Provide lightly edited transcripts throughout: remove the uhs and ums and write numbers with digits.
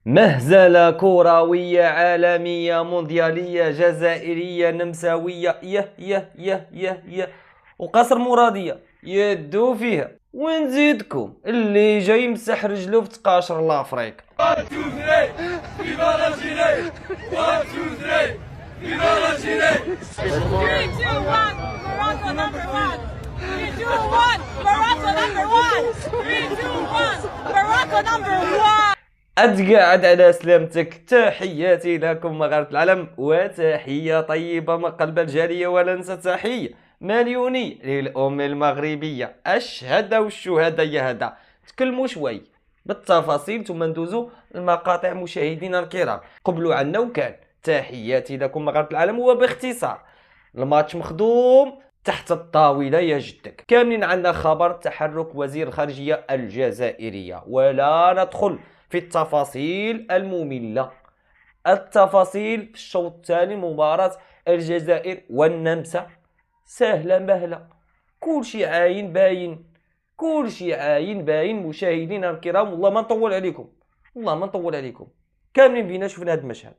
مهزلة كروية عالمية مونديالية جزائرية نمساوية يه وقصر مرادية يدو فيها. ونزيدكم اللي جاي يمسح رجلو في تقاشر لافريقيا. 1 2 3 فيفا لا جيني 1 2 3 فيفا لا جيني 3 2 1 Morocco number 1 3 2 1 Morocco number 1 3 2 1 Morocco number 1. أتقعد على سلامتك. تحياتي لكم مغاربة العالم وتحية طيبة من قلب الجالية، ولا ننسى تحية مليوني للأم المغربية. الشهادة والشهادة يا هدا. تكلموا شوي بالتفاصيل ثم ندوزوا المقاطع. مشاهدينا الكرام قبلوا عنا وكان تحياتي لكم مغاربة العالم. وباختصار الماتش مخدوم تحت الطاولة يا جدك. كاملين عندنا خبر تحرك وزير الخارجية الجزائرية، ولا ندخل في التفاصيل المملة. التفاصيل في الشوط الثاني مباراة الجزائر والنمسا سهلة مهلة. كل شيء عاين باين، كل شيء عاين باين. مشاهدينا الكرام والله ما نطول عليكم، والله ما نطول عليكم. كاملين بينا شفنا هذا المشهد.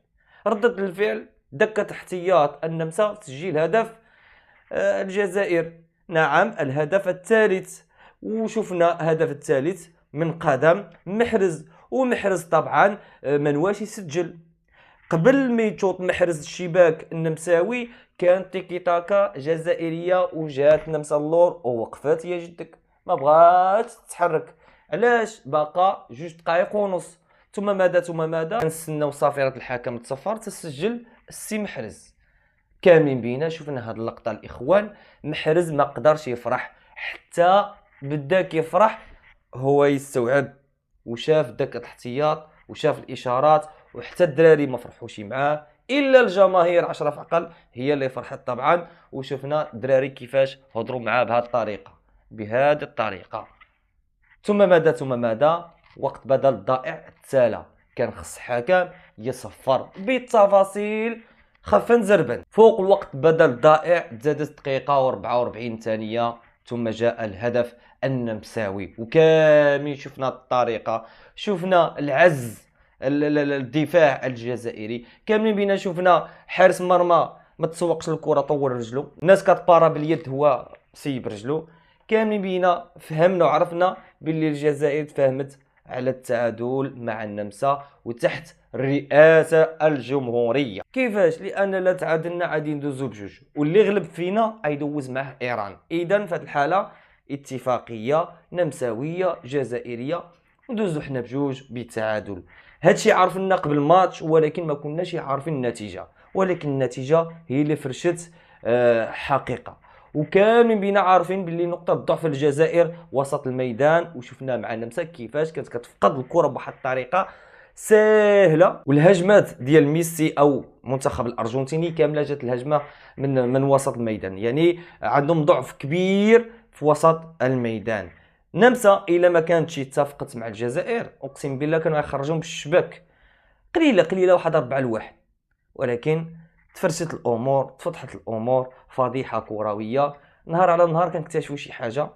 ردة الفعل دكة احتياط النمسا تسجيل هدف الجزائر. نعم الهدف الثالث. وشفنا هدف الثالث من قدم محرز. ومحرز طبعا منواش يسجل. قبل ما يشوط محرز الشباك النمساوي كانت تيكي تاكا جزائريه وجات نمسا اللور ووقفات يا جدك، ما بغات تتحرك. علاش؟ باقا 2 دقائق ونص. ثم ماذا نستناو صافره الحكم تصفر تسجل السي محرز. كاملين بينا شفنا هاد اللقطه الاخوان. محرز ما قدرش يفرح، حتى بداك يفرح هو يستوعب وشاف داك الاحتياط وشاف الاشارات، وحتى الدراري ما فرحوش معاه الا الجماهير 10 في عقل هي اللي فرحت طبعا. وشفنا الدراري كيفاش هضروا معاه بهذه الطريقه. ثم ماذا وقت بدل ضائع تسالى. كان خص حكم يصفر بالتفاصيل خفن زربن. فوق الوقت بدل ضائع زادت دقيقه و44 ثانيه ثم جاء الهدف النمساوي. وكامل شفنا الطريقه، شفنا العز الدفاع الجزائري. كاملين بينا شفنا حارس مرمى ما تسوقش الكره طول رجله، الناس كتبارا باليد هو سيب رجله. كاملين بينا فهمنا وعرفنا باللي الجزائر تفاهمت على التعادل مع النمسا وتحت الرئاسة الجمهورية. كيفاش؟ لأن لا تعادلنا غادي ندوزو بجوج، واللي غلب فينا غيدوز معه إيران. إذن في هذه الحالة اتفاقية نمساوية جزائرية ندوزو حنا بجوج بالتعادل. هادشي عارفنا قبل الماتش، ولكن ما كناش عارفين النتيجة، ولكن النتيجة هي اللي فرشت حقيقة. وكاملين بينا عارفين باللي نقطة ضعف الجزائر وسط الميدان، وشفنا مع النمسا كيفاش كانت كتفقد الكرة بواحد الطريقة سهلة. والهجمات ديال ميسي او منتخب الارجنتيني كامله جات الهجمه من وسط الميدان، يعني عندهم ضعف كبير في وسط الميدان. نمسا الا ما كانتش اتفقت مع الجزائر اقسم بالله كانوا يخرجون بالشباك قليله واحد 4-1. ولكن تفرشت الامور، تفتحت الامور، فضيحه كرويه. نهار على نهار كنكتشفوا شي حاجه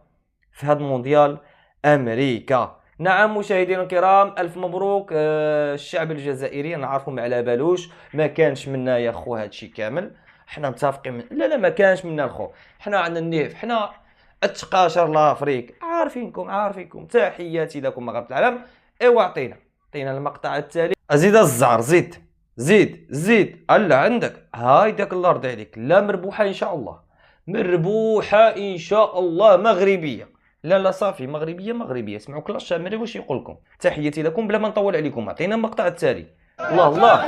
في هذا المونديال امريكا. نعم مشاهدينا الكرام الف مبروك. الشعب الجزائري نعرفوا ما على بالوش، ما كانش منا يا خو هادشي كامل. حنا متفقين لا ما كانش منا الخو. حنا عندنا النيف، حنا اتقاشر لافريك، عارفينكم. تحياتي لكم مغاربة العالم. ايوا عطينا المقطع التالي. ازيد الزعر، زيد الا عندك هاي داك الله يرضي عليك. لا مربوحه ان شاء الله، مغربيه. لا صافي مغربيه. اسمعوا كل الشامري واش يقول لكم. تحياتي لكم بلا ما نطول عليكم. عطينا المقطع التالي. الله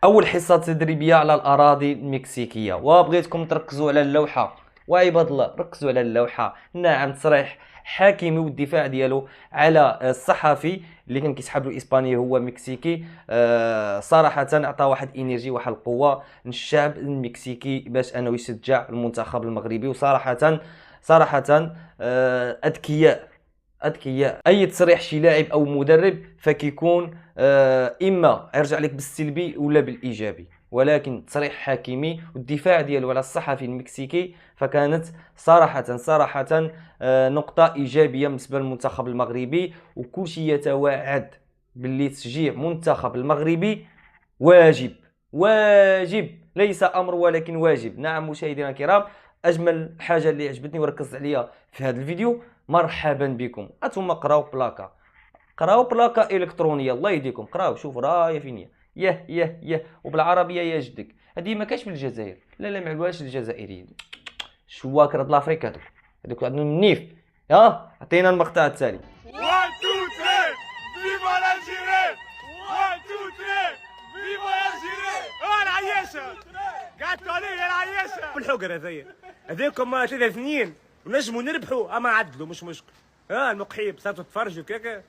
اول حصه تدريبيه على الاراضي المكسيكيه، وبغيتكم تركزوا على اللوحه. وعباد الله ركزوا على اللوحه. نعم تصريح حاكمي، والدفاع ديالو على الصحفي اللي كان كيسحب له اسبانيا هو مكسيكي. صراحه عطى واحد انرجي، واحد القوه للشعب المكسيكي باش انه يشجع المنتخب المغربي. وصراحه اذكياء اذكياء. اي تصريح شي لاعب او مدرب فكيكون اما يرجع لك بالسلبي ولا بالايجابي، ولكن تصريح حكيمي والدفاع ديالو على الصحفي المكسيكي فكانت صراحه نقطه ايجابيه بالنسبه للمنتخب المغربي. وكل شيء يتواعد باللي تشجيع منتخب المغربي واجب ليس امر ولكن واجب. نعم مشاهدينا الكرام، اجمل حاجه اللي عجبتني وركزت عليها في هذا الفيديو، مرحبا بكم. انتم قراو بلاكا الكترونيه، الله يهديكم، قراو شوفوا راهي فين هي. يه وبالعربيه يا جدك. هذه ما كاش في الجزائر، لا ما علواش الجزائريين، شواكر د لافريكا هذوك عندهم النيف. عطينا المقطع التالي. 1 2 3 فيفا الجيري. 1 2 3 فيفا الجيري. العياشه قعدتوا عليه يا العياشه بالحقر هذايا. هذاكم 3-2 ونجموا نربحوا اما عدلوا مش مشكل. المقحيب صارتوا تفرجوا كيكا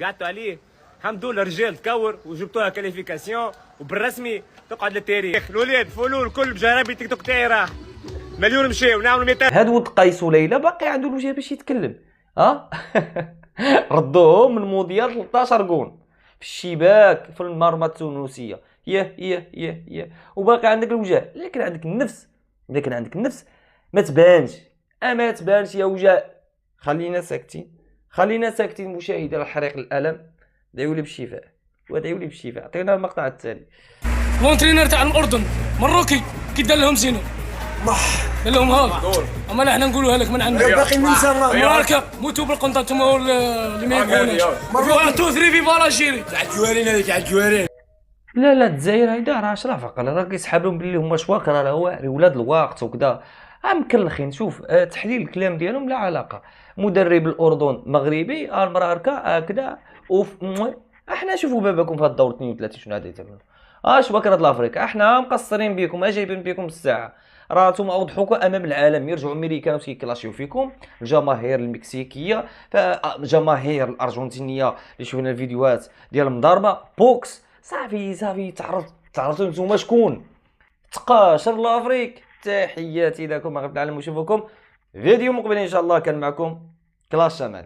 قعدتوا عليه. الحمد لله رجال تكور وجبتوها كاليفيكاسيون وبالرسمي تقعد للتاريخ. الولاد فولو الكل بجرابي تيك توك تاعي راح مليون مشاو ونعملوا 200. هاد ولد قيس وليلى باقي عنده الوجه باش يتكلم. ردوهم من مونديال 13 جون في الشباك في المرمى التونسيه. يه وباقي عندك الوجه. لكن عندك النفس ما تبانش يا وجاء. خلينا ساكتين مشاهدي الحريق الالم. دعيوا لي بالشفاء عطينا المقطع التالي. لونترينر تاع الاردن مروكي كي دار لهم زينو قال لهم اما احنا نقولوها لك من عندنا باقي ننسى ماركا موتوا بالقنطه انتم اللي ما يفهموناش. 1 2 3 فيفا الجيري تاع الجوارين هذيك تاع الجوارين. لا الجزائر هيدا راه اشراف عقل، راه كيسحب لهم باللي هما شواكر، راه واعري ولاد الوقت وكذا. مكلخين. شوف تحليل الكلام ديالهم لا علاقه. مدرب الاردن مغربي، المراركه هكذا احنا شوفوا باباكم في هاد الدور 32 شنو غادي تعملوا. شواكر د لافريكا احنا مقصرين بكم، جايبين بكم الساعه. راه نتوما اوضحوكم امام العالم، يرجعوا امريكان ويكلاشيو فيكم. الجماهير المكسيكيه، الجماهير الارجنتينيه اللي شفنا الفيديوهات ديال المضاربه بوكس. صافي تعرفتوا نتوما شكون تقاشر لافريك. تحياتي لكم مغرب العالم، وشوفكم فيديو مقبل ان شاء الله. كان معكم كلاش شمال.